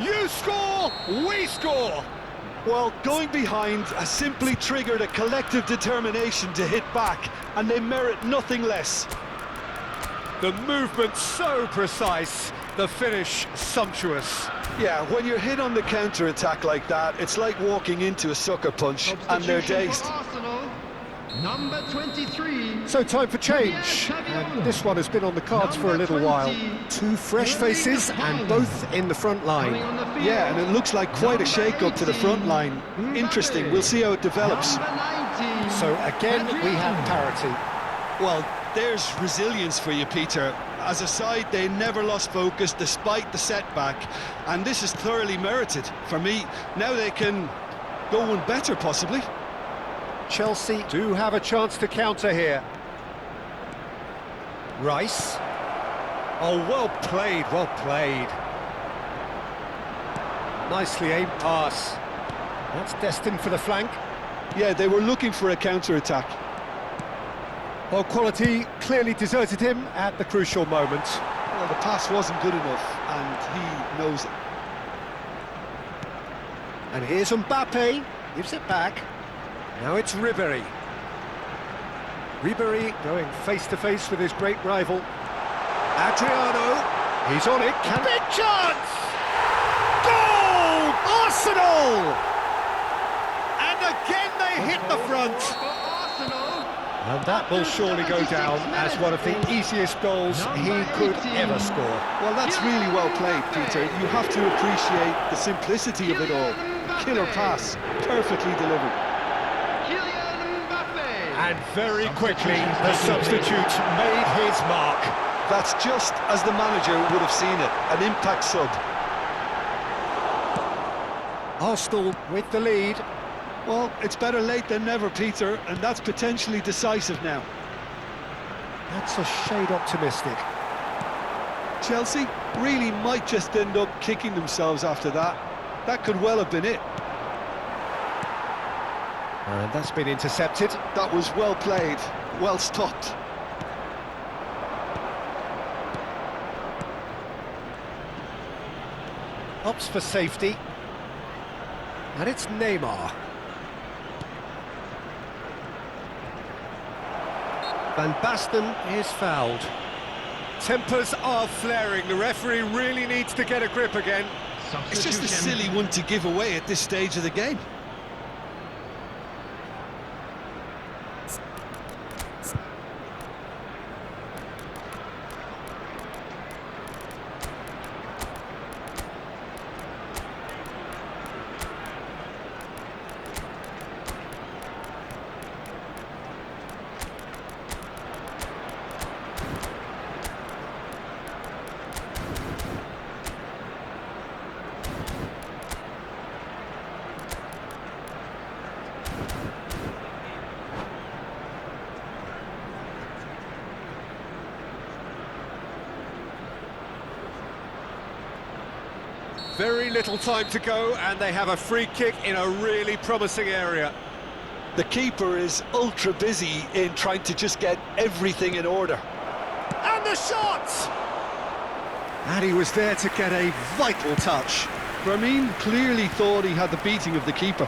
You score, we score! Well, going behind has simply triggered a collective determination to hit back, and they merit nothing less. The movement so precise, the finish sumptuous. Yeah, when you're hit on the counter-attack like that, it's like walking into a sucker punch, and they're dazed. Arsenal, number 23. So time for change, and this one has been on the cards for a little while. Two fresh faces, and both in the front line. Yeah, and it looks like quite a shake-up to the front line. Interesting, we'll see how it develops. So again, we have parity. Well, there's resilience for you, Peter. As a side, they never lost focus despite the setback, and this is thoroughly merited. For me, now they can go one better, possibly. Chelsea do have a chance to counter here. Rice. Oh, well played, well played. Nicely aimed pass. That's destined for the flank. Yeah, they were looking for a counter-attack. Well, quality clearly deserted him at the crucial moment. Well, the pass wasn't good enough, and he knows it. And here's Mbappe, gives it back. Now it's Ribéry. Ribéry going face-to-face with his great rival. Adriano, he's on it, big chance! Goal! Arsenal! And again they hit the front. And that will surely go down as one of the easiest goals he could ever score. Well, that's really well played, Peter. You have to appreciate the simplicity of it all. Killer pass, perfectly delivered. And very quickly, the substitute made his mark. That's just as the manager would have seen it, an impact sub. Arsenal with the lead. Well, it's better late than never, Peter, and that's potentially decisive now. That's a shade optimistic. Chelsea really might just end up kicking themselves after that. That could well have been it. And that's been intercepted. That was well played, well stopped. Opts for safety. And it's Neymar. Van Basten is fouled. Tempers are flaring. The referee really needs to get a grip again. It's just a silly one to give away at this stage of the game. Very little time to go, and they have a free kick in a really promising area. The keeper is ultra busy in trying to just get everything in order. And the shot! And he was there to get a vital touch. Firmine clearly thought he had the beating of the keeper.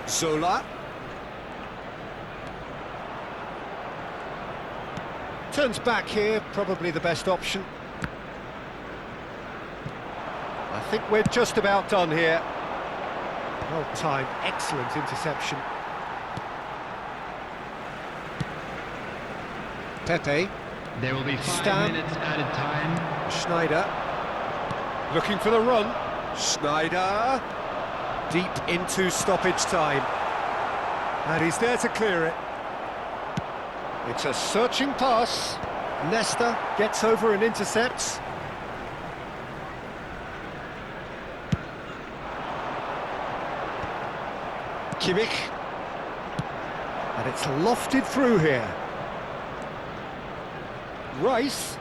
Zola. Turns back here, probably the best option. I think we're just about done here. Well timed, excellent interception. Pepe. There will be 5 Stam. minutes added time. Schneider. Looking for the run. Schneider. Deep into stoppage time. And he's there to clear it. It's a searching pass. Nesta gets over and intercepts. Kimmich. And it's lofted through here. Rice.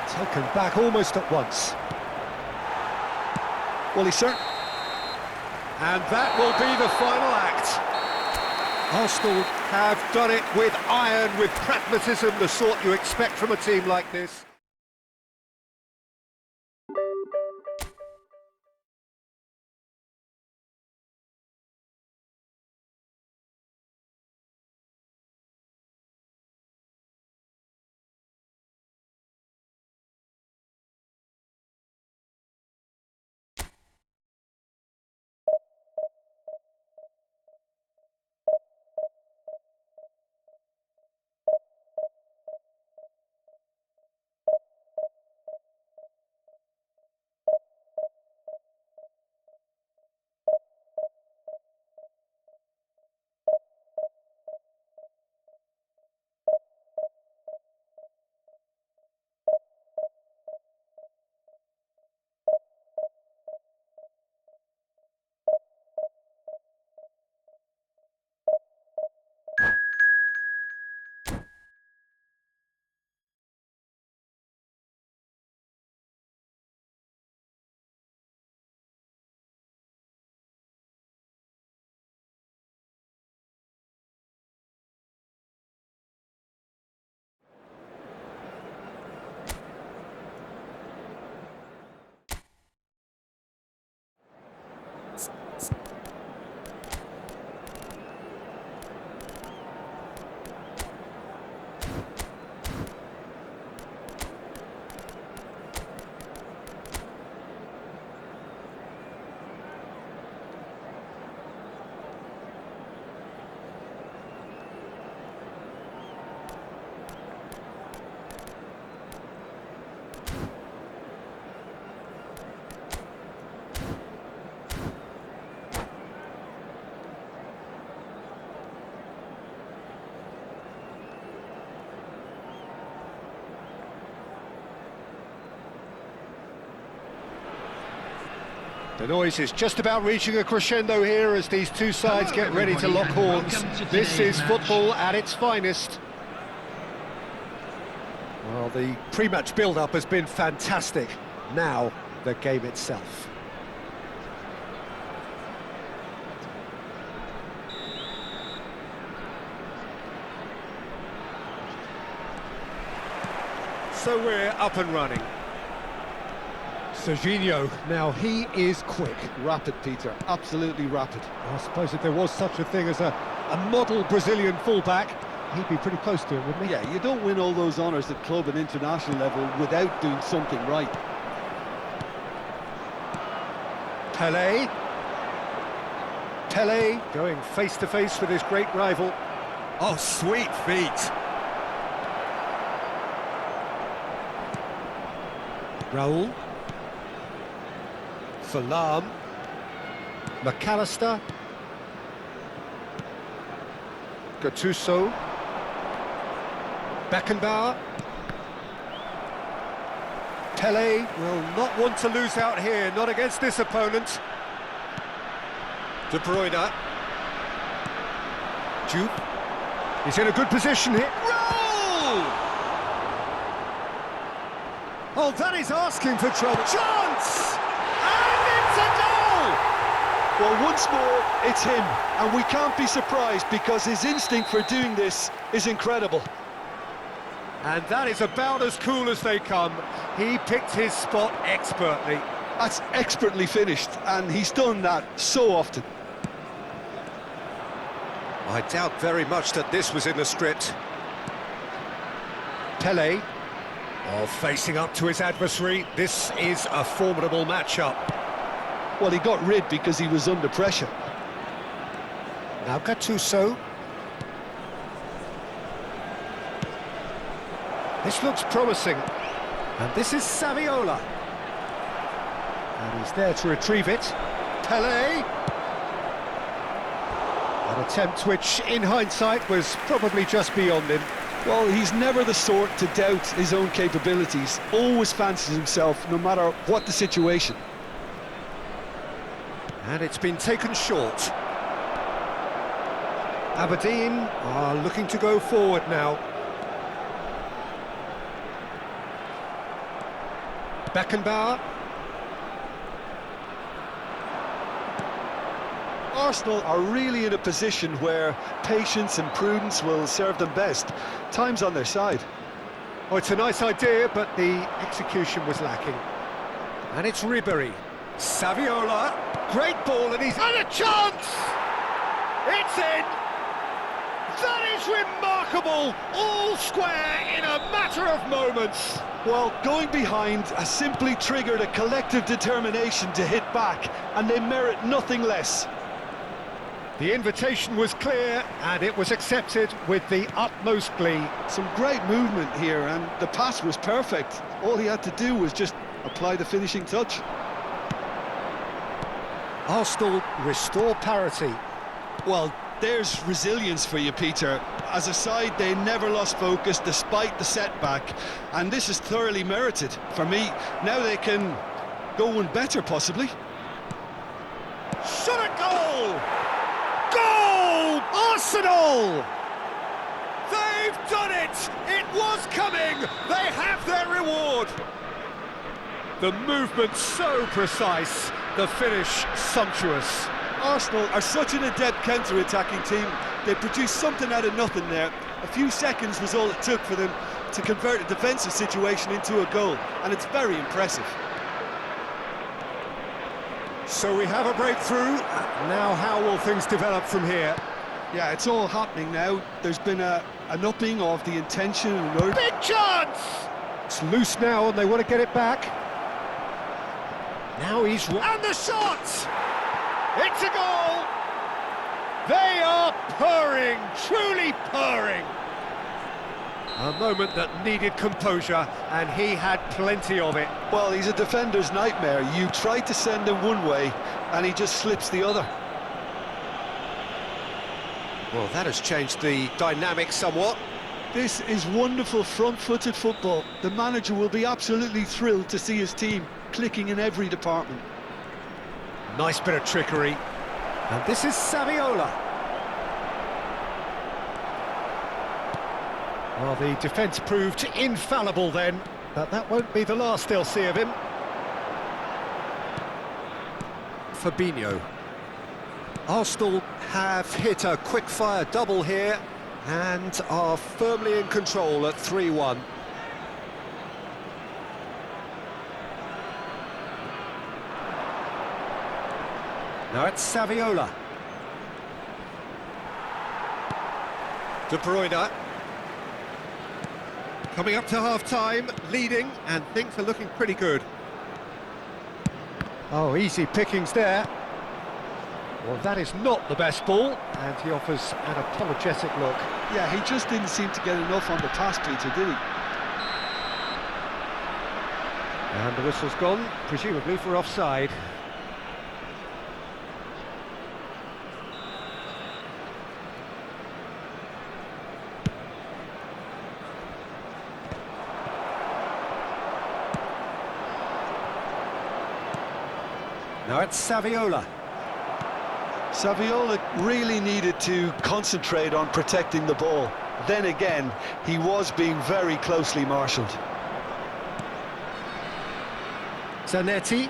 Taken back almost at once. Well, he's certain. And that will be the final act. Arsenal have done it with iron, with pragmatism, the sort you expect from a team like this. The noise is just about reaching a crescendo here as these two sides get ready to lock horns. This is football at its finest. Well, the pre-match build-up has been fantastic. Now, the game itself. So we're up and running. Serginho, now he is quick. Rapid, Peter, absolutely rapid. I suppose if there was such a thing as a model Brazilian fullback, he'd be pretty close to it, wouldn't he? Yeah, you don't win all those honours at club and international level without doing something right. Pelé. Pelé going face-to-face with his great rival. Oh, sweet feet. Raul. Salam. McAllister. Gattuso. Beckenbauer. Pelé will not want to lose out here, not against this opponent. De Bruyne. Jupe. He's in a good position here. Roll! Oh, that is asking for trouble. Chance! And it's a goal! Well, once more, it's him, and we can't be surprised because his instinct for doing this is incredible. And that is about as cool as they come. He picked his spot expertly. That's expertly finished, and he's done that so often. I doubt very much that this was in the script. Pelé, facing up to his adversary. This is a formidable matchup. Well, he got rid because he was under pressure. Now Gattuso. This looks promising. And this is Saviola. And he's there to retrieve it. Pelé. An attempt which, in hindsight, was probably just beyond him. Well, he's never the sort to doubt his own capabilities. Always fancies himself, no matter what the situation. And it's been taken short. Aberdeen are looking to go forward now. Beckenbauer. Arsenal are really in a position where patience and prudence will serve them best. Time's on their side. Oh, it's a nice idea, but the execution was lacking. And it's Ribéry. Saviola. Great ball, and he's had a chance! It's in! That is remarkable! All square in a matter of moments. Well, going behind has simply triggered a collective determination to hit back, and they merit nothing less. The invitation was clear, and it was accepted with the utmost glee. Some great movement here, and the pass was perfect. All he had to do was just apply the finishing touch. Arsenal restore parity. Well, there's resilience for you, Peter. As a side, they never lost focus despite the setback, and this is thoroughly merited. For me, now they can go one better, possibly. Shot a goal! Goal! Arsenal! They've done it! It was coming! They have their reward! The movement so precise, the finish sumptuous. Arsenal are such an adept counter-attacking team. They produced something out of nothing there. A few seconds was all it took for them to convert a defensive situation into a goal, and it's very impressive. So we have a breakthrough. Now how will things develop from here? Yeah, it's all happening now. There's been an upping of the intention and Big chance! It's loose now and they want to get it back. Now he's... And the shot! It's a goal! They are purring, truly purring. A moment that needed composure, and he had plenty of it. Well, he's a defender's nightmare. You try to send him one way, and he just slips the other. Well, that has changed the dynamic somewhat. This is wonderful front-footed football. The manager will be absolutely thrilled to see his team clicking in every department. Nice bit of trickery. And this is Saviola. Well, the defence proved infallible then, but that won't be the last they'll see of him. Fabinho. Arsenal have hit a quick-fire double here and are firmly in control at 3-1. Now it's Saviola. De Bruyne. Coming up to half-time, leading, and things are looking pretty good. Oh, easy pickings there. Well, that is not the best ball, and he offers an apologetic look. Yeah, he just didn't seem to get enough on the pass, Peter, did he? And the whistle's gone, presumably for offside. Now it's Saviola. Saviola really needed to concentrate on protecting the ball. Then again, he was being very closely marshalled. Zanetti,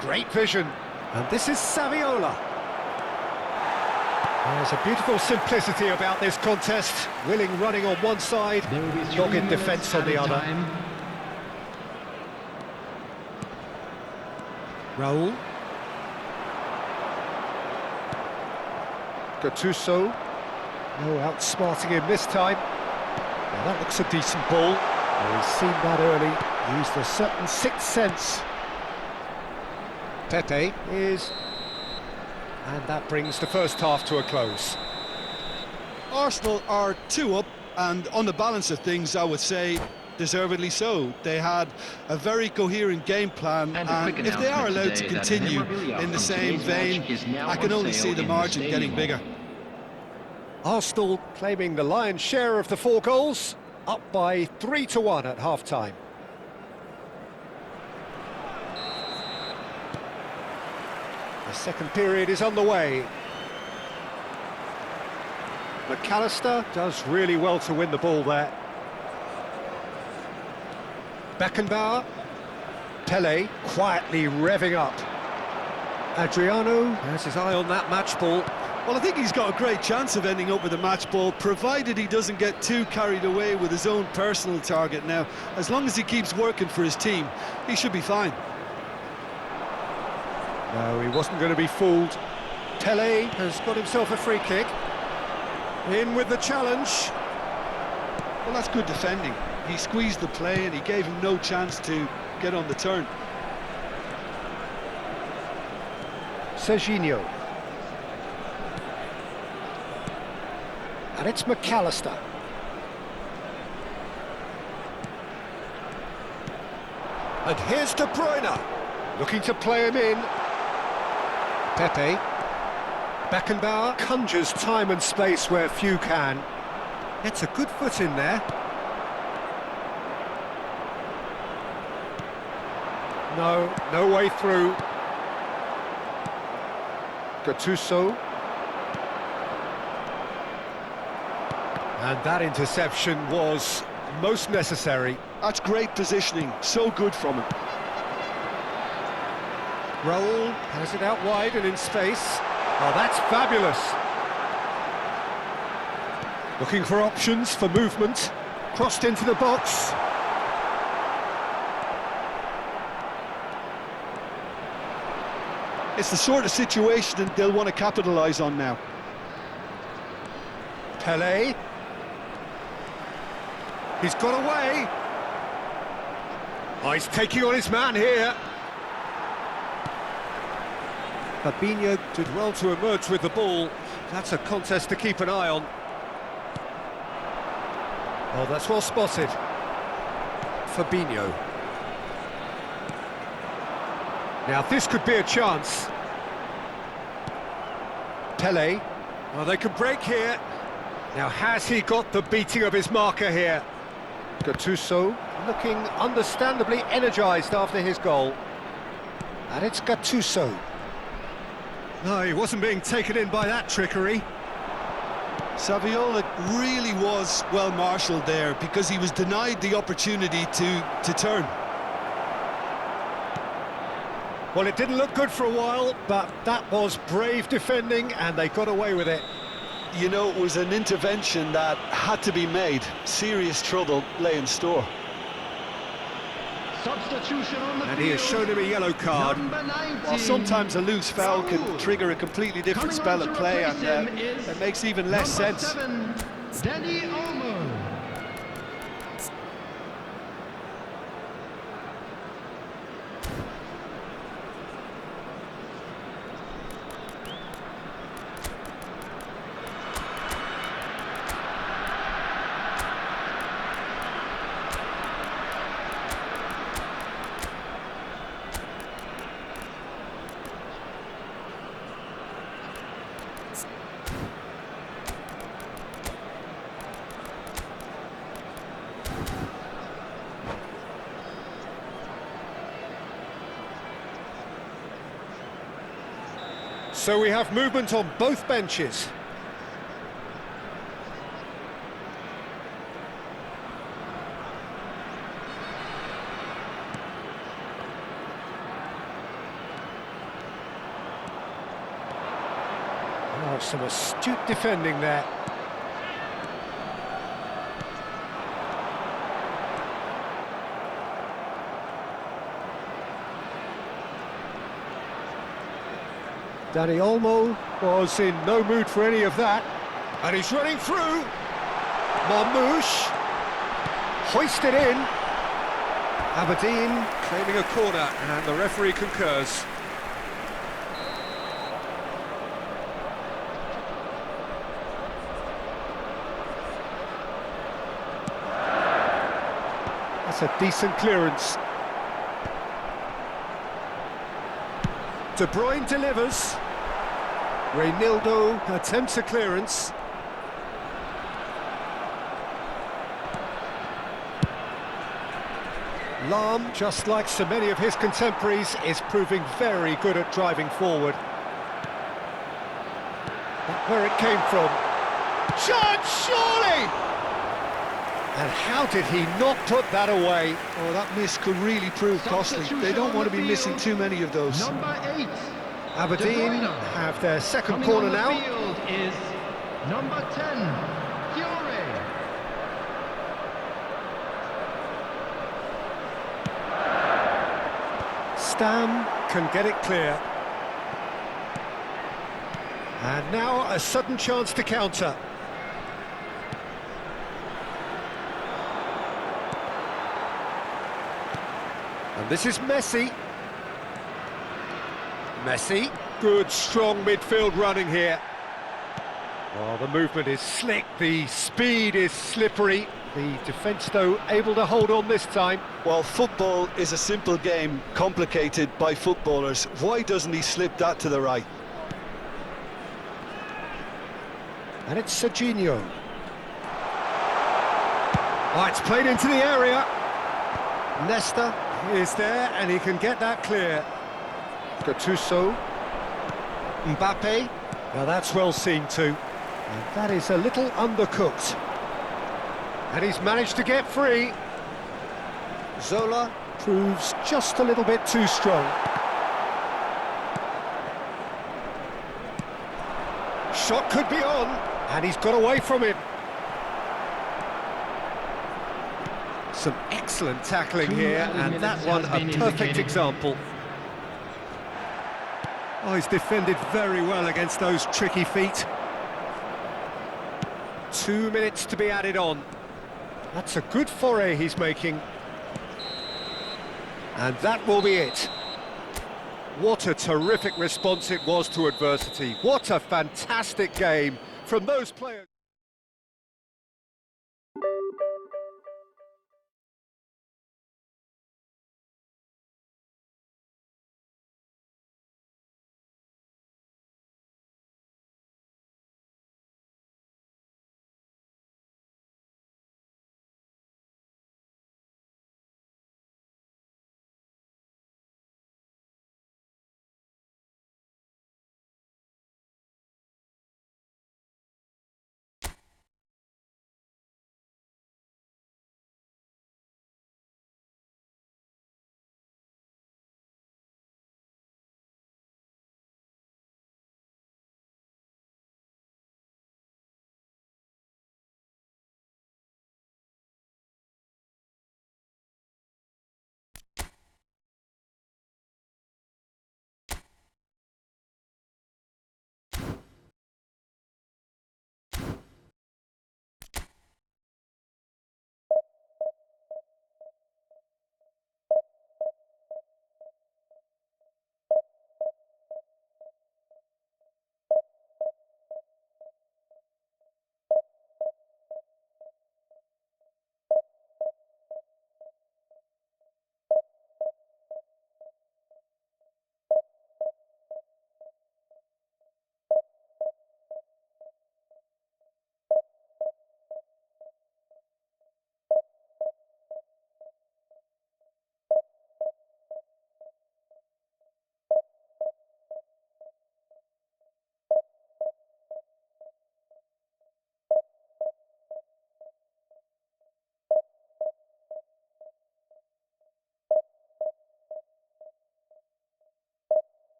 great vision. And this is Saviola. There's a beautiful simplicity about this contest. Willing running on one side, dogged defence on the other. Raul. Gattuso. No outsmarting him this time. Now that looks a decent ball. Well, he's seen that early. Used a certain sixth sense. Pepe is... And that brings the first half to a close. Arsenal are 2 up, and on the balance of things, I would say deservedly so. They had a very coherent game plan, and if they are allowed to continue in the same vein, I can only see the margin getting bigger. Arsenal claiming the lion's share of the 4 goals, up by 3-1 at half-time. The second period is on the way. McAllister does really well to win the ball there. Beckenbauer. Pele quietly revving up. Adriano has his eye on that match ball. Well, I think he's got a great chance of ending up with a match ball, provided he doesn't get too carried away with his own personal target. Now, as long as he keeps working for his team, he should be fine. No, he wasn't going to be fooled. Tele has got himself a free kick. In with the challenge. Well, that's good defending. He squeezed the play and he gave him no chance to get on the turn. Serginho. And it's McAllister. And here's De Bruyne, looking to play him in. Pepe. Beckenbauer conjures time and space where few can. Gets a good foot in there. No way through. Gattuso. And that interception was most necessary. That's great positioning, so good from him. Raul has it out wide and in space. Oh, that's fabulous. Looking for options for movement. Crossed into the box. It's the sort of situation that they'll want to capitalise on now. Pele. He's got away. Oh, he's taking on his man here. Fabinho did well to emerge with the ball. That's a contest to keep an eye on. Oh, that's well spotted. Fabinho. Now this could be a chance. Pele. Oh, they could break here. Now has he got the beating of his marker here? Gattuso looking understandably energised after his goal. And it's Gattuso. No, he wasn't being taken in by that trickery. Saviola really was well marshalled there because he was denied the opportunity to turn. Well, it didn't look good for a while, but that was brave defending and they got away with it. You know, it was an intervention that had to be made. Serious trouble lay in store. Substitution on the And he has shown him a yellow card. Number 19. While sometimes a loose foul can trigger a completely different spell of play, and it makes even less sense. 7, Dani Olmo. So we have movement on both benches. Oh, some astute defending there. Dani Olmo was in no mood for any of that. And he's running through. Marmoush. Hoisted in. Aberdeen claiming a corner, and the referee concurs. That's a decent clearance. De Bruyne delivers. Reinildo attempts a clearance. Lahm, just like so many of his contemporaries, is proving very good at driving forward. But where it came from. Chance, surely! And how did he not put that away? Oh, that miss could really prove costly. They don't want to be missing too many of those. Number 8, Aberdeen De Bruyne. have their second Coming corner on the now. field is number 10, Fiore. Stam can get it clear. And now a sudden chance to counter. And this is Messi. Messi, good strong midfield running here. Oh, the movement is slick, the speed is slippery. The defence, though, able to hold on this time. Well, football is a simple game, complicated by footballers. Why doesn't he slip that to the right? And it's Serginho. Oh, it's played into the area. Nesta is there, and he can get that clear. Gattuso. Mbappe. Now that's well seen too. And that is a little undercooked. And he's managed to get free. Zola proves just a little bit too strong. Shot could be on, and he's got away from him. Some excellent tackling here, and that one a perfect example. Oh, he's defended very well against those tricky feet. 2 minutes to be added on. That's a good foray he's making. And that will be it. What a terrific response it was to adversity. What a fantastic game from those players.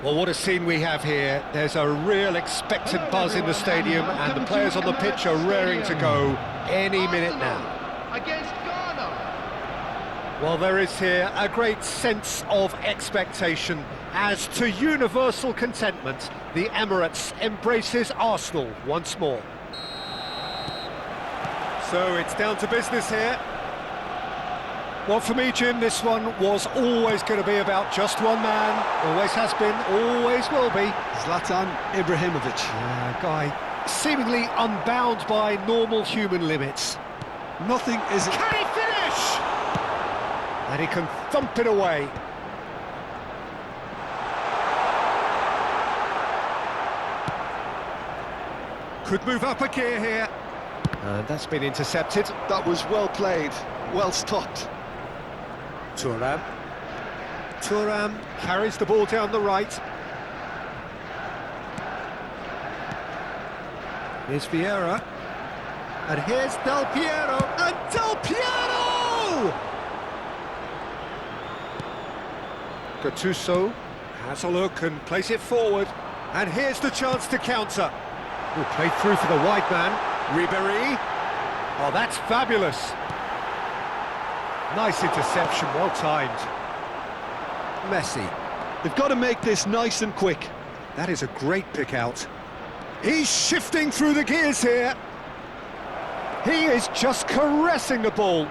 Well, what a scene we have here. There's a real expectant buzz in the stadium, and the players on the pitch are raring to go any minute now. Against Ghana. Well, there is here a great sense of expectation. As to universal contentment, the Emirates embraces Arsenal once more. So it's down to business here. Well, for me, Jim, this one was always going to be about just one man. Always has been, always will be. Zlatan Ibrahimovic. A guy seemingly unbound by normal human limits. Nothing is... Can he finish? And he can thump it away. Could move up a gear here. And that's been intercepted. That was well played, well stopped. Thuram. Thuram carries the ball down the right. Here's Vieira. And here's Del Piero. And Del Piero! Gattuso has a look and plays it forward. And here's the chance to counter. Oh, played through for the wide man. Ribéry. Oh, that's fabulous. Nice interception, well timed. Messi. They've got to make this nice and quick. That is a great pick out. He's shifting through the gears here. He is just caressing the ball.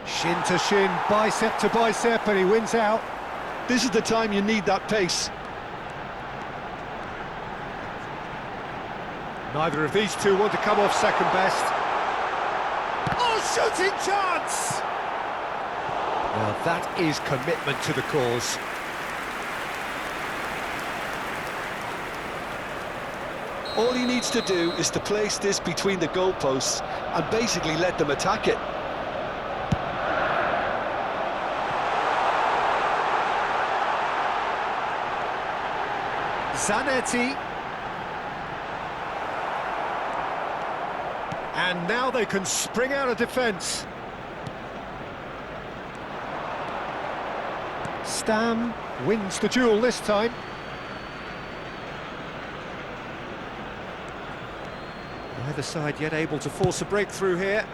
Shin to shin, bicep to bicep, and he wins out. This is the time you need that pace. Neither of these two want to come off second best. Oh, shooting chance! Now that is commitment to the cause. All he needs to do is to place this between the goalposts and basically let them attack it. Zanetti. And now they can spring out of defence. Stam wins the duel this time. Neither side yet able to force a breakthrough here.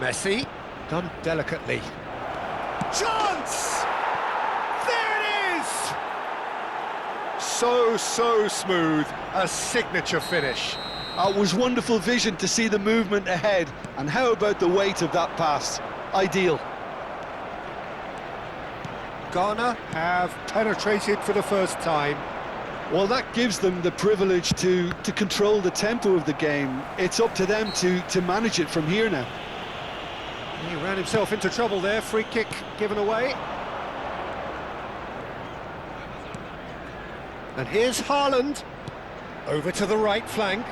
Messi, done delicately. Chance! There it is! So smooth, a signature finish. It was wonderful vision to see the movement ahead, and how about the weight of that pass? Ideal. Ghana have penetrated for the first time. Well, that gives them the privilege to control the tempo of the game. It's up to them to manage it from here now. He ran himself into trouble there, free kick given away. And here's Haaland, over to the right flank.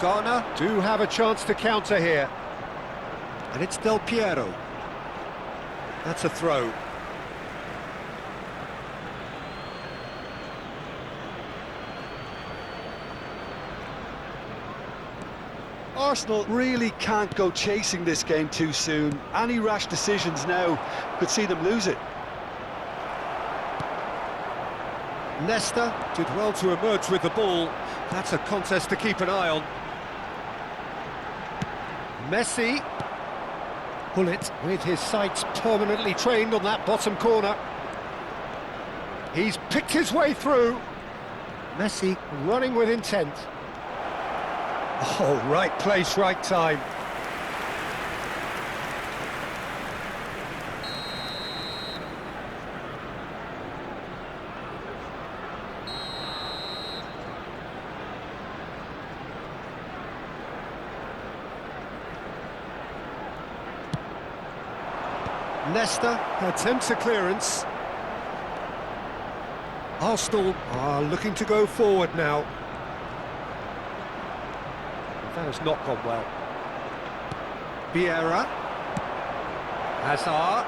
Ghana do have a chance to counter here. And it's Del Piero. That's a throw. Arsenal really can't go chasing this game too soon. Any rash decisions now could see them lose it. Nesta did well to emerge with the ball. That's a contest to keep an eye on. Messi. Bullet with his sights permanently trained on that bottom corner. He's picked his way through. Messi running with intent. Oh, right place, right time. Nesta attempts a clearance. Arsenal are looking to go forward now. That has not gone well. Vieira. Hazard.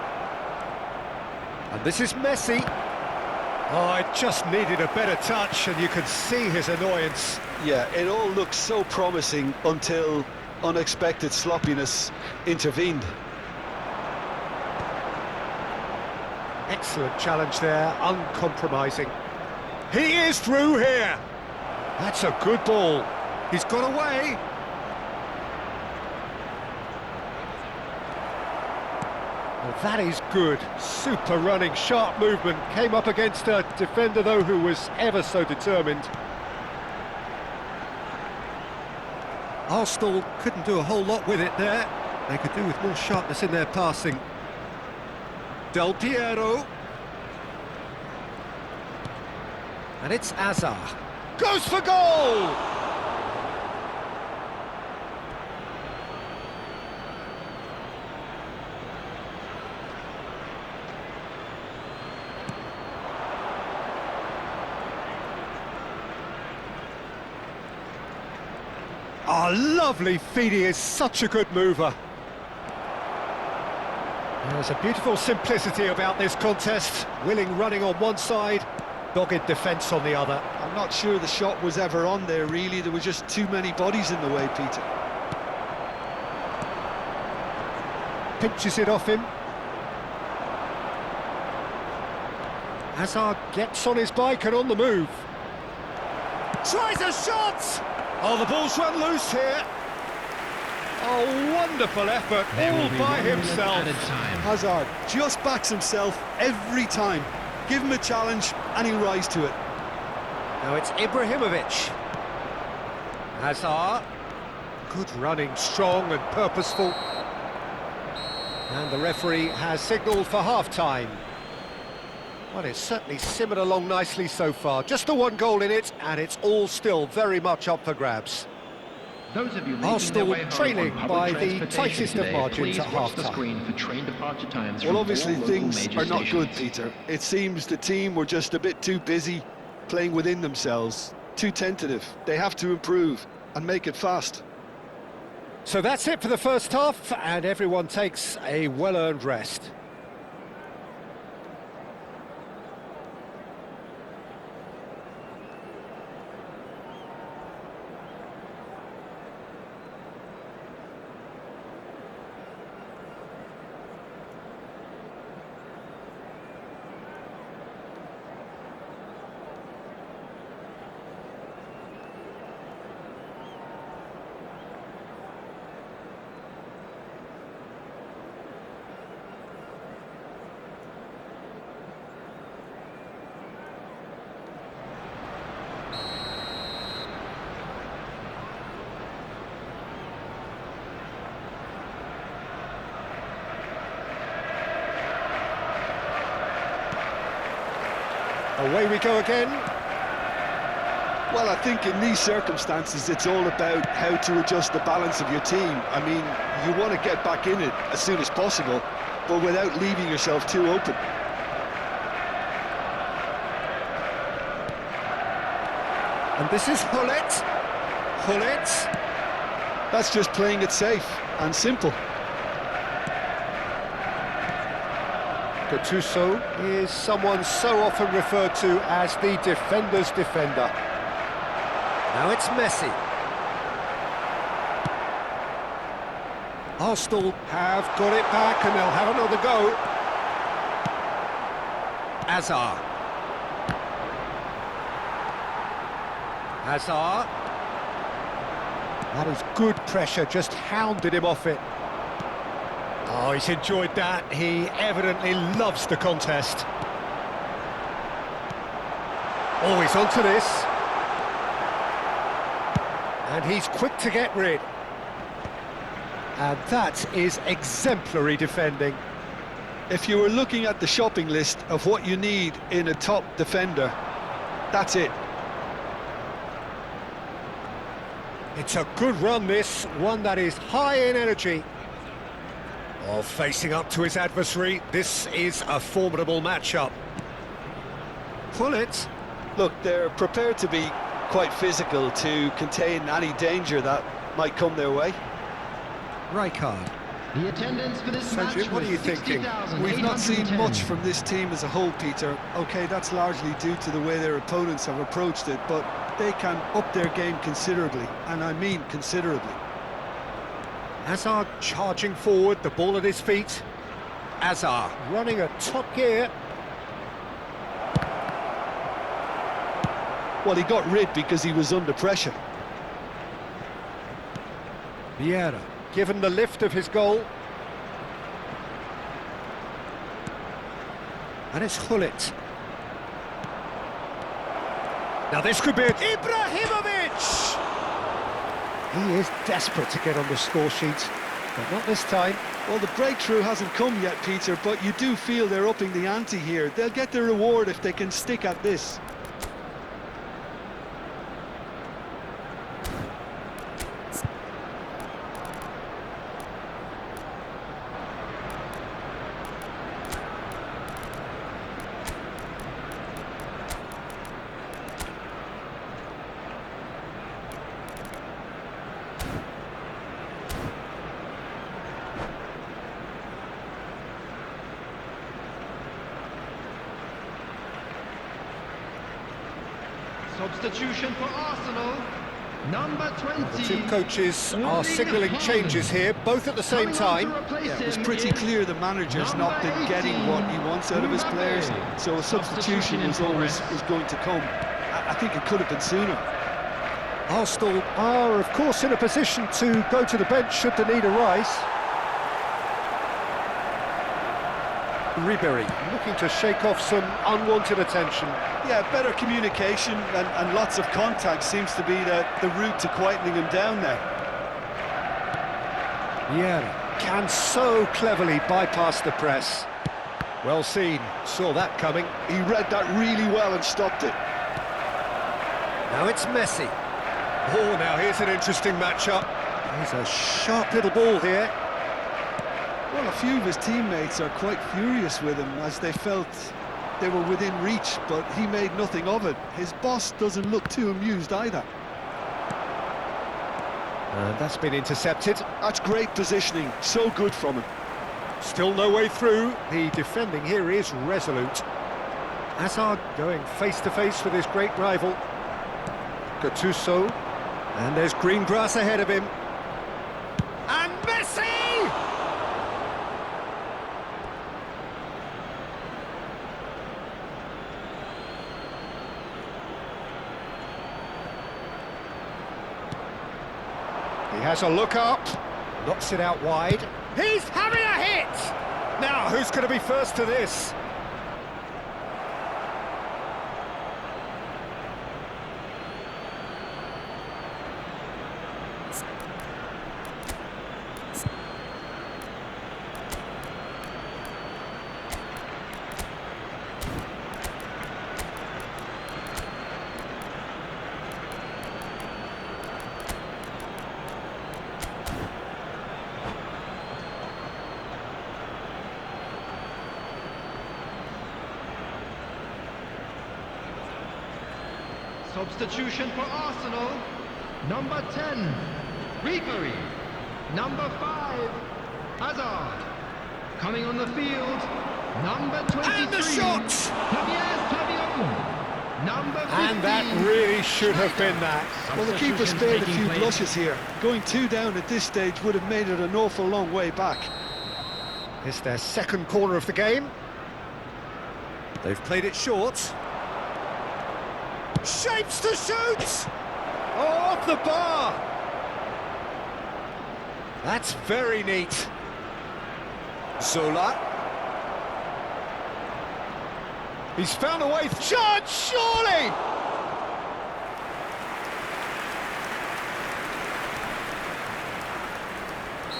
And this is Messi. Oh, it just needed a better touch, and you could see his annoyance. Yeah, it all looked so promising until unexpected sloppiness intervened. Excellent challenge there, uncompromising. He is through here. That's a good ball. He's got away. Well, that is good. Super running, sharp movement. Came up against a defender, though, who was ever so determined. Arsenal couldn't do a whole lot with it there. They could do with more sharpness in their passing. Del Piero. And it's Azar. Goes for goal! Oh, lovely feed. He is such a good mover. There's a beautiful simplicity about this contest. Willing running on one side, dogged defence on the other. I'm not sure the shot was ever on there, really. There were just too many bodies in the way, Peter. Pinches it off him. Hazard gets on his bike and on the move. Tries a shot! Oh, the ball's run loose here. Oh, wonderful effort, all by himself. Hazard just backs himself every time. Give him a challenge and he'll rise to it. Now it's Ibrahimovic. Hazard. Good running, strong and purposeful. And the referee has signalled for half-time. Well, it's certainly simmered along nicely so far. Just the one goal in it, and it's all still very much up for grabs. Those of you Arsenal trailing by the tightest of margins at half-time. Well, obviously things are not good, Peter. It seems the team were just a bit too busy playing within themselves, too tentative. They have to improve and make it fast. So that's it for the first half, and everyone takes a well-earned rest. Away we go again. Well, I think in these circumstances, it's all about how to adjust the balance of your team. I mean, you want to get back in it as soon as possible, but without leaving yourself too open. And this is Hullet. Hullet. That's just playing it safe and simple. Gattuso is someone so often referred to as the defender's defender. Now it's Messi. Arsenal have got it back and they'll have another go. Azar. Hazard. That is good pressure, just hounded him off it. Oh, he's enjoyed that. He evidently loves the contest. Oh, he's onto this. And he's quick to get rid. And that is exemplary defending. If you were looking at the shopping list of what you need in a top defender, that's it. It's a good run, this, one that is high in energy. Oh, facing up to his adversary, this is a formidable matchup. Pull it. Look, they're prepared to be quite physical to contain any danger that might come their way. Rijkaard. The attendance for this match Jim, what are you thinking? We've not seen much from this team as a whole, Peter. OK, that's largely due to the way their opponents have approached it, but they can up their game considerably, and I mean considerably. Hazard charging forward, the ball at his feet. Hazard running at top gear. Well, he got rid because he was under pressure. Vieira, given the lift of his goal. And it's Gullit. Now this could be it. Ibrahimovic! He is desperate to get on the score sheet, but not this time. Well, the breakthrough hasn't come yet, Peter, but you do feel they're upping the ante here. They'll get their reward if they can stick at this. Substitution for Arsenal, number 20. The two coaches are signalling changes here, both at the same time. Yeah, it was pretty clear the manager's not been getting what he wants out of his players, so a substitution was always going to come. I think it could have been sooner. Arsenal are, of course, in a position to go to the bench should the need arise. Ribery looking to shake off some unwanted attention. Yeah, better communication and lots of contact seems to be the route to quietening him down there. Vieira can so cleverly bypass the press. Well seen, saw that coming. He read that really well and stopped it. Now it's Messi. Oh, now here's an interesting matchup. Here's a sharp little ball here. Well, a few of his teammates are quite furious with him as they felt they were within reach, but he made nothing of it. His boss doesn't look too amused either. That's been intercepted. That's great positioning, so good from him. Still no way through. The defending here is resolute. Hazard going face-to-face with his great rival. Gattuso. And there's green grass ahead of him. And Messi! He has a look up, knocks it out wide. He's having a hit! Now, who's going to be first to this? Substitution for Arsenal, number 10, Ribery, number 5, Hazard. Coming on the field, number 23, And the shot! Javier Tavion, number 15. And that really should have been that. Well, the keeper spared a few blushes here. Going 2 down at this stage would have made it an awful long way back. It's their second corner of the game. They've played it short. Shapes to shoot! Oh, off the bar! That's very neat. Zola. He's found a way. Shot, surely!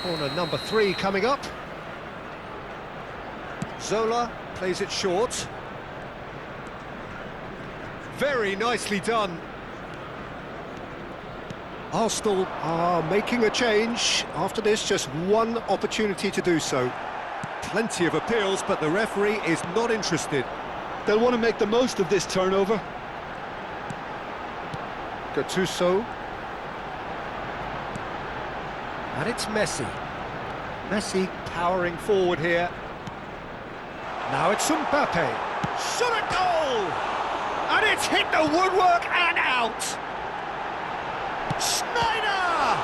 Corner number 3 coming up. Zola plays it short. Very nicely done. Arsenal are making a change. After this, just one opportunity to do so. Plenty of appeals, but the referee is not interested. They'll want to make the most of this turnover. Gattuso. And it's Messi. Messi powering forward here. Now it's Mbappe. Shot at goal! And it's hit the woodwork and out! Schneider!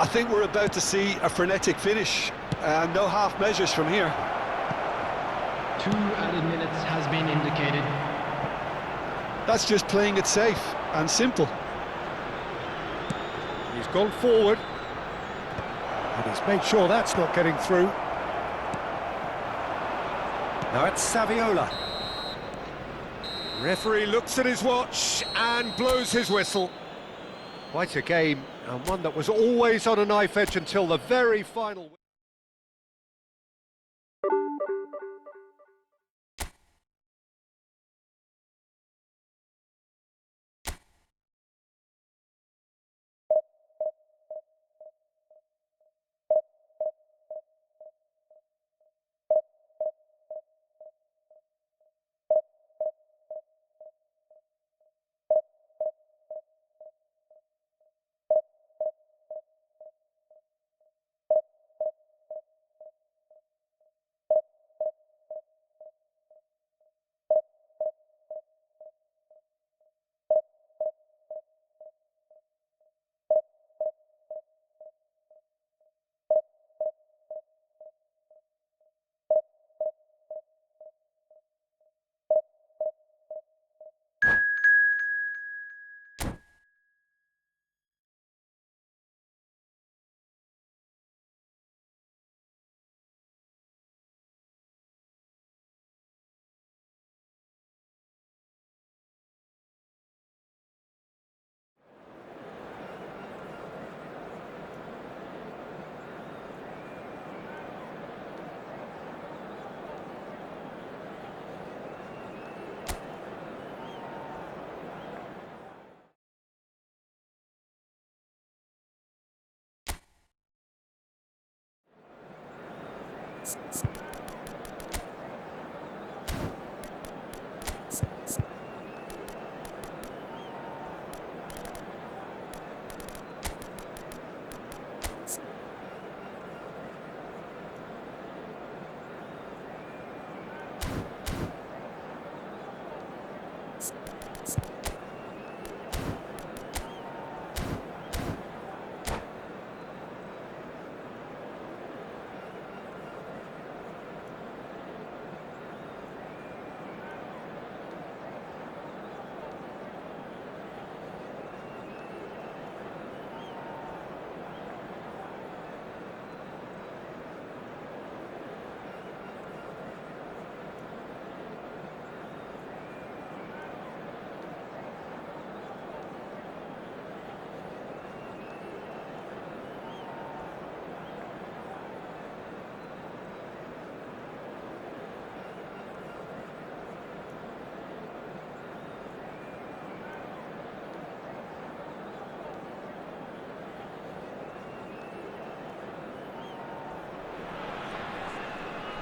I think we're about to see a frenetic finish, and no half measures from here. 2 added minutes has been indicated. That's just playing it safe and simple. He's gone forward. And he's made sure that's not getting through. Now it's Saviola. Referee looks at his watch and blows his whistle. Quite a game, and one that was always on a knife edge until the very final.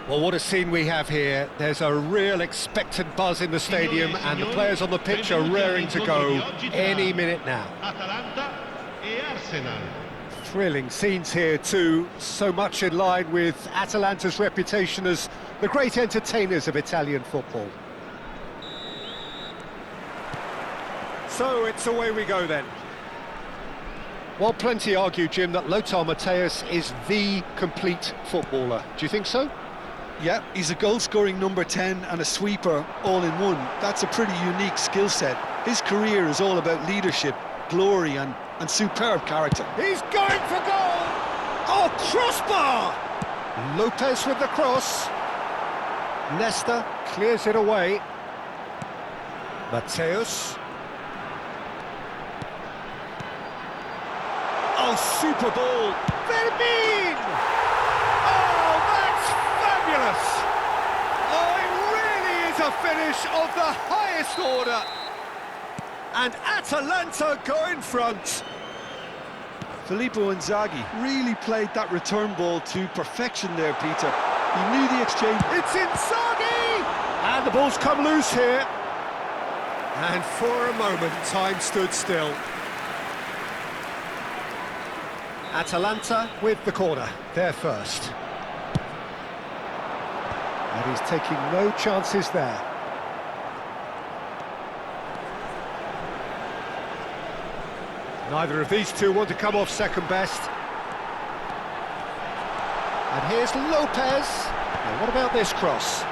Well, what a scene we have here. There's a real expectant buzz in the stadium, and the players on the pitch are raring to go any minute now. Atalanta e Arsenal. Thrilling scenes here too, so much in line with Atalanta's reputation as the great entertainers of Italian football. So it's away we go then. Well, plenty argue, Jim, that Lothar Matthäus is the complete footballer. Do you think so? Yeah, he's a goal-scoring number 10 and a sweeper all in one. That's a pretty unique skill set. His career is all about leadership, glory and superb character. He's going for goal! Oh, crossbar! Lopez with the cross. Nesta clears it away. Matthäus. Oh, super ball. Vermin! Oh, that's fabulous! Oh, it really is a finish of the highest order. And Atalanta go in front. Filippo Inzaghi really played that return ball to perfection there, Peter. He knew the exchange. It's Inzaghi! And the ball's come loose here. And for a moment, time stood still. Atalanta with the corner, they're first. And he's taking no chances there. Neither of these two want to come off second best. And here's Lopez. Now what about this cross?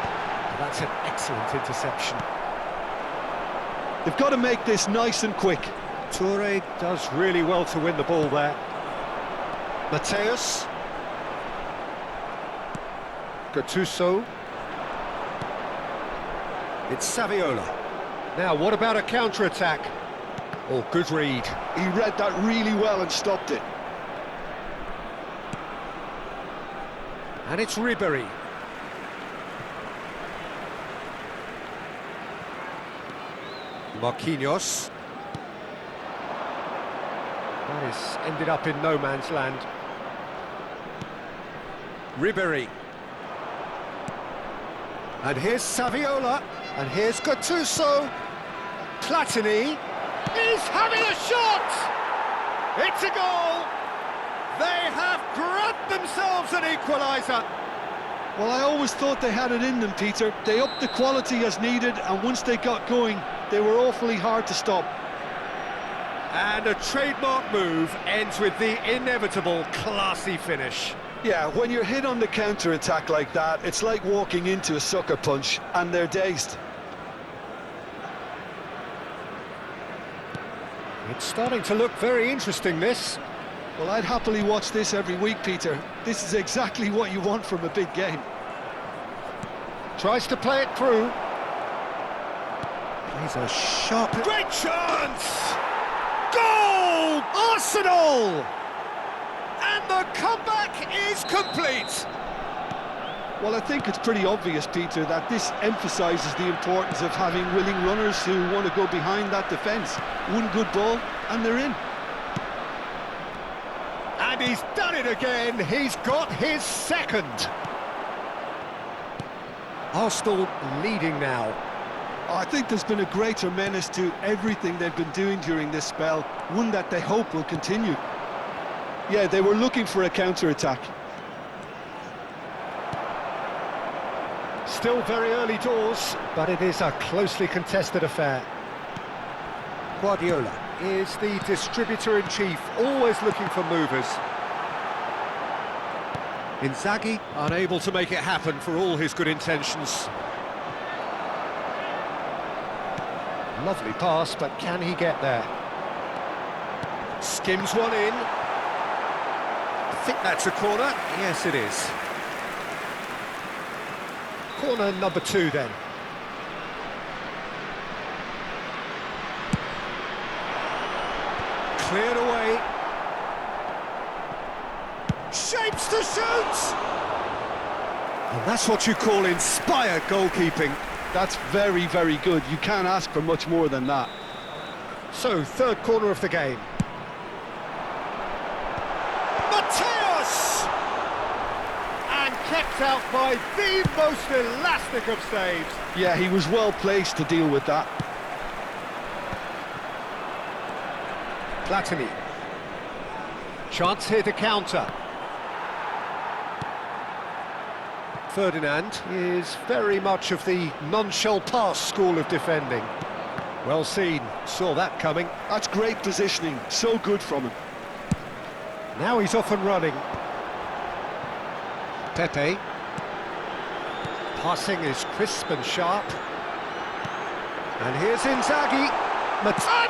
That's an excellent interception. They've got to make this nice and quick. Toure does really well to win the ball there. Mateus. Gattuso. It's Saviola. Now, what about a counter-attack? Oh, good read. He read that really well and stopped it. And it's Ribéry. Marquinhos. That has ended up in no man's land. Ribéry. And here's Saviola. And here's Gattuso. Platini is having a shot! It's a goal! They have grabbed themselves an equaliser. Well, I always thought they had it in them, Peter. They upped the quality as needed, and once they got going, they were awfully hard to stop. And a trademark move ends with the inevitable classy finish. Yeah, when you're hit on the counter-attack like that, it's like walking into a sucker punch, and they're dazed. It's starting to look very interesting, this. Well, I'd happily watch this every week, Peter. This is exactly what you want from a big game. Tries to play it through. Plays a sharp... Great chance! Goal! Arsenal! And the comeback is complete! Well, I think it's pretty obvious, Peter, that this emphasises the importance of having willing runners who want to go behind that defence. One good ball, and they're in. And he's done it again. He's got his second. Arsenal leading now. I think there's been a greater menace to everything they've been doing during this spell, one that they hope will continue. Yeah, they were looking for a counter-attack. Still very early doors, but it is a closely contested affair. Guardiola is the distributor-in-chief, always looking for movers. Inzaghi unable to make it happen for all his good intentions. Lovely pass, but can he get there? Skims one in. I think that's a corner. Yes, it is. Corner number 2 then. Cleared away. Shapes to shoot! And that's what you call inspired goalkeeping. That's very, very good. You can't ask for much more than that. So, third corner of the game. Mateus! And kept out by the most elastic of saves. Yeah, he was well placed to deal with that. Platini. Chance here to counter. Ferdinand is very much of the non-shell pass school of defending. Well seen, saw that coming. That's great positioning, so good from him. Now he's off and running. Pepe. Passing is crisp and sharp. And here's Inzaghi. And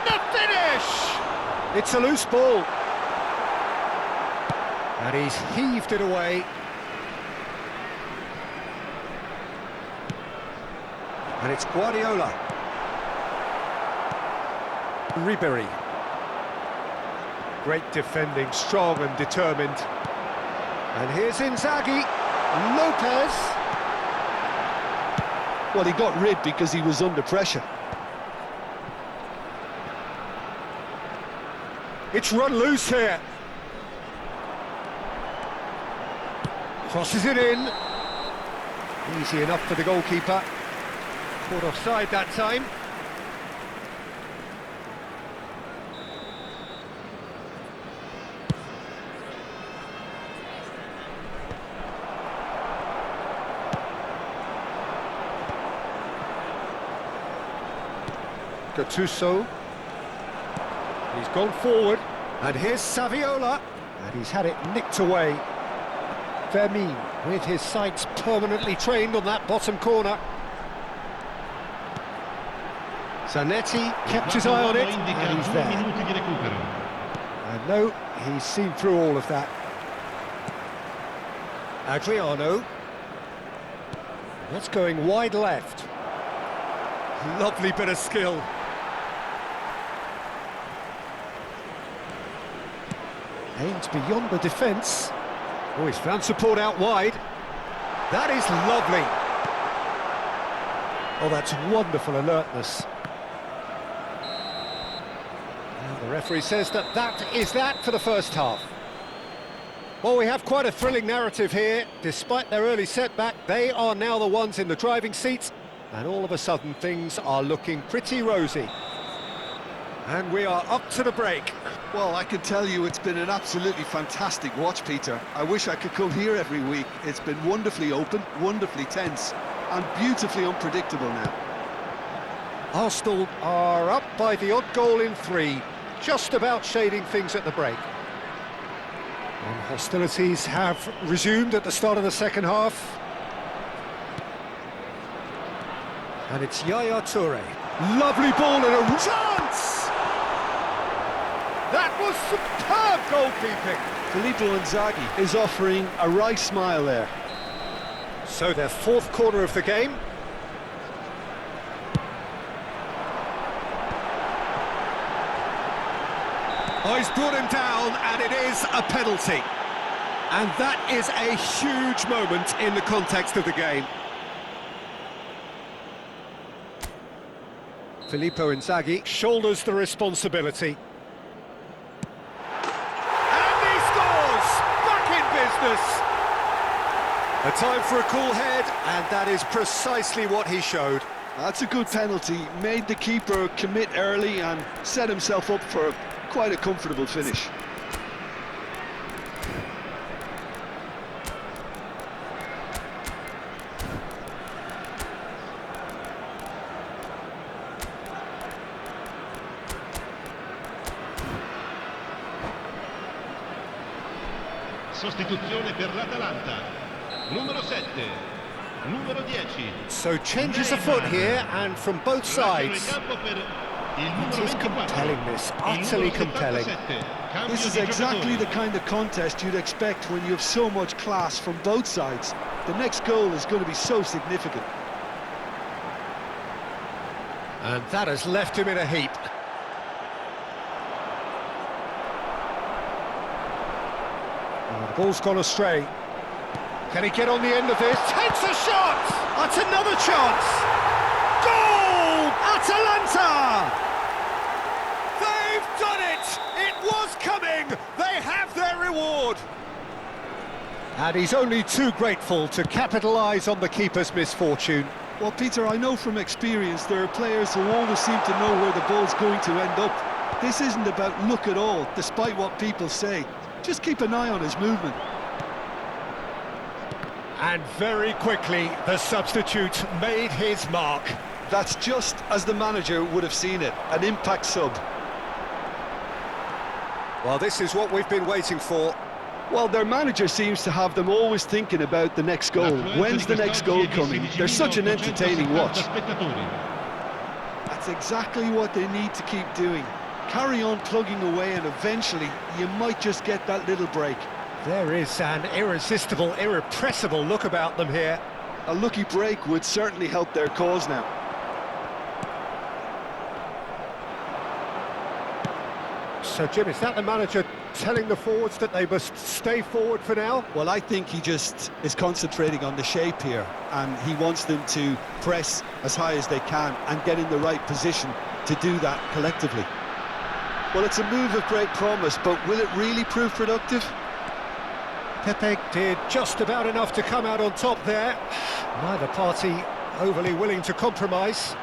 the finish! It's a loose ball. And he's heaved it away. And it's Guardiola. Ribéry. Great defending, strong and determined. And here's Inzaghi. Lopez. Well, he got rid because he was under pressure. It's run loose here. Crosses it in. Easy enough for the goalkeeper. Caught offside that time. Gattuso. He's gone forward. And here's Saviola. And he's had it nicked away. Vermin, with his sights permanently trained on that bottom corner. Zanetti kept his eye on it, and he's there. And no, he's seen through all of that. Adriano. That's going wide left. Lovely bit of skill. Aims beyond the defence. Oh, he's found support out wide. That is lovely. Oh, that's wonderful alertness. And the referee says that that is that for the first half. Well, we have quite a thrilling narrative here. Despite their early setback, they are now the ones in the driving seat, and all of a sudden things are looking pretty rosy. And we are up to the break. Well, I can tell you it's been an absolutely fantastic watch, Peter. I wish I could come here every week. It's been wonderfully open, wonderfully tense, and beautifully unpredictable now. Arsenal are up by the odd goal in 3, just about shading things at the break. And hostilities have resumed at the start of the second half. And it's Yaya Toure. Lovely ball and a chance! That was superb goalkeeping. Filippo Inzaghi is offering a right smile there. So their fourth corner of the game. Oh, he's brought him down, and it is a penalty. And that is a huge moment in the context of the game. Filippo Inzaghi shoulders the responsibility. And he scores! Back in business! A time for a cool head, and that is precisely what he showed. That's a good penalty. Made the keeper commit early and set himself up for quite a comfortable finish. Sostituzione per l'Atalanta. Numero 7, numero 10. So changes afoot here, and from both sides. It is compelling, this, utterly compelling. This is exactly the kind of contest you'd expect when you have so much class from both sides. The next goal is going to be so significant. And that has left him in a heap. Oh, the ball's gone astray. Can he get on the end of this? Takes a shot! That's another chance! Goal! Atalanta! They've done it! It was coming! They have their reward! And he's only too grateful to capitalise on the keeper's misfortune. Well, Peter, I know from experience there are players who always seem to know where the ball's going to end up. This isn't about luck at all, despite what people say. Just keep an eye on his movement. And very quickly, the substitute made his mark. That's just as the manager would have seen it, an impact sub. Well, this is what we've been waiting for. Well, their manager seems to have them always thinking about the next goal. When's the next goal coming? They're such an entertaining watch. That's exactly what they need to keep doing. Carry on plugging away, and eventually you might just get that little break. There is an irresistible, irrepressible look about them here. A lucky break would certainly help their cause now. So, Jim, is that the manager telling the forwards that they must stay forward for now? Well, I think he just is concentrating on the shape here, and he wants them to press as high as they can and get in the right position to do that collectively. Well, it's a move of great promise, but will it really prove productive? Pepe did just about enough to come out on top there. Neither party overly willing to compromise.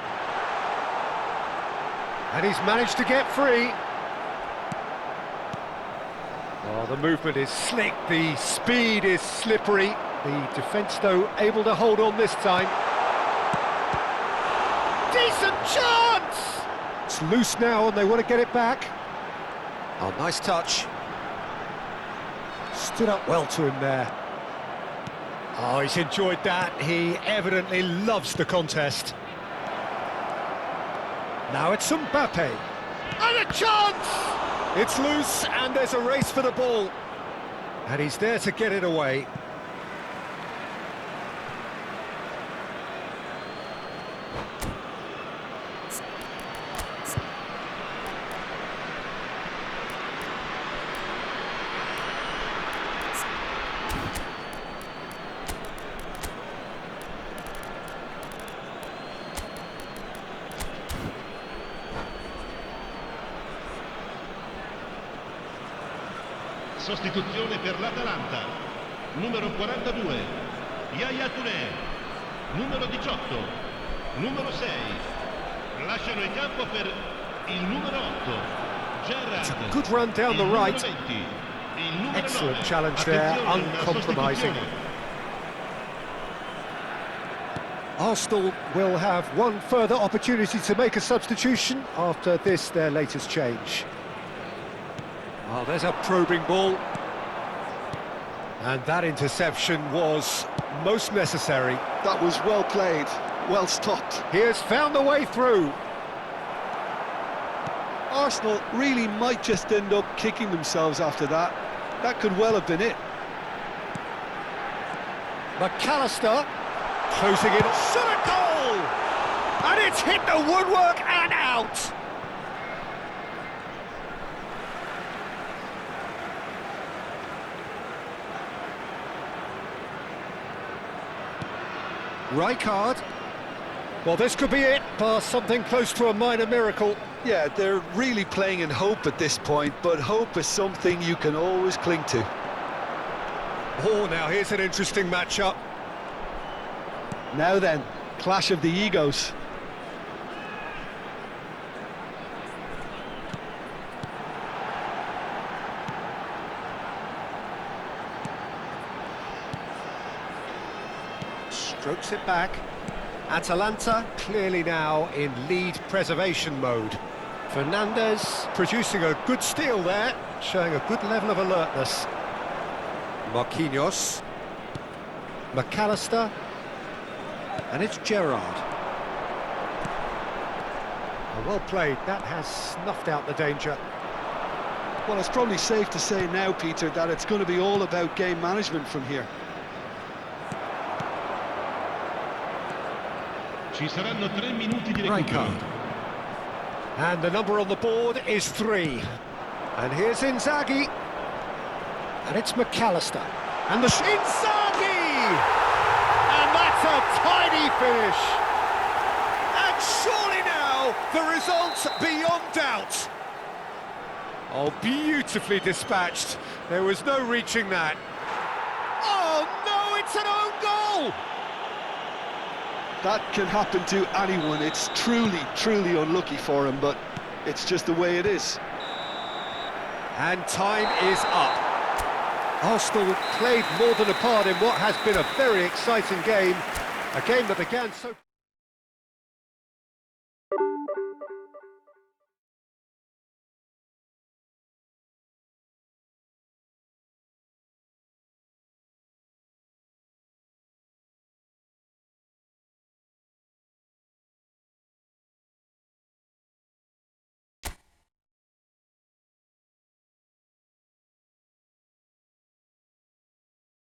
And he's managed to get free. Oh, the movement is slick, the speed is slippery. The defence, though, able to hold on this time. Decent chance! It's loose now and they want to get it back. Oh, nice touch. Stood up well to him there. Oh, he's enjoyed that. He evidently loves the contest. Now it's Mbappe. And a chance! It's loose and there's a race for the ball. And he's there to get it away. Sostituzione per l'Atalanta. Numero 42, Yaya Touré. Numero 18, numero 6. Lasciano il campo per il numero 8, Gerrard. Good run down the right. 20, il numero Excellent 9. challenge there, Attenzione alla uncompromising. sostituzione. Arsenal will have one further opportunity to make a substitution after this, their latest change. Oh, there's a probing ball. And that interception was most necessary. That was well played, well stopped. He has found the way through. Arsenal really might just end up kicking themselves after that. That could well have been it. McAllister closing in. Shot a goal! And it's hit the woodwork and out. Rijkaard. Well, this could be it, bar something close to a minor miracle. Yeah, they're really playing in hope at this point, but hope is something you can always cling to. Oh, now here's an interesting matchup. Now then, clash of the egos. Strokes it back. Atalanta clearly now in lead preservation mode. Fernandes producing a good steal there, showing a good level of alertness. Marquinhos. McAllister. And it's Gerrard. Well played, that has snuffed out the danger. Well, it's probably safe to say now, Peter, that it's going to be all about game management from here. Ci saranno 3 minuti di recupero. Rijkaard. And the number on the board is 3. And here's Inzaghi. And it's McAllister. And the Inzaghi! And that's a tidy finish. And surely now the result's beyond doubt. Oh, beautifully dispatched. There was no reaching that. Oh no, it's an own goal! That can happen to anyone. It's truly, truly unlucky for him, but it's just the way it is. And time is up. Arsenal played more than a part in what has been a very exciting game. A game that began so...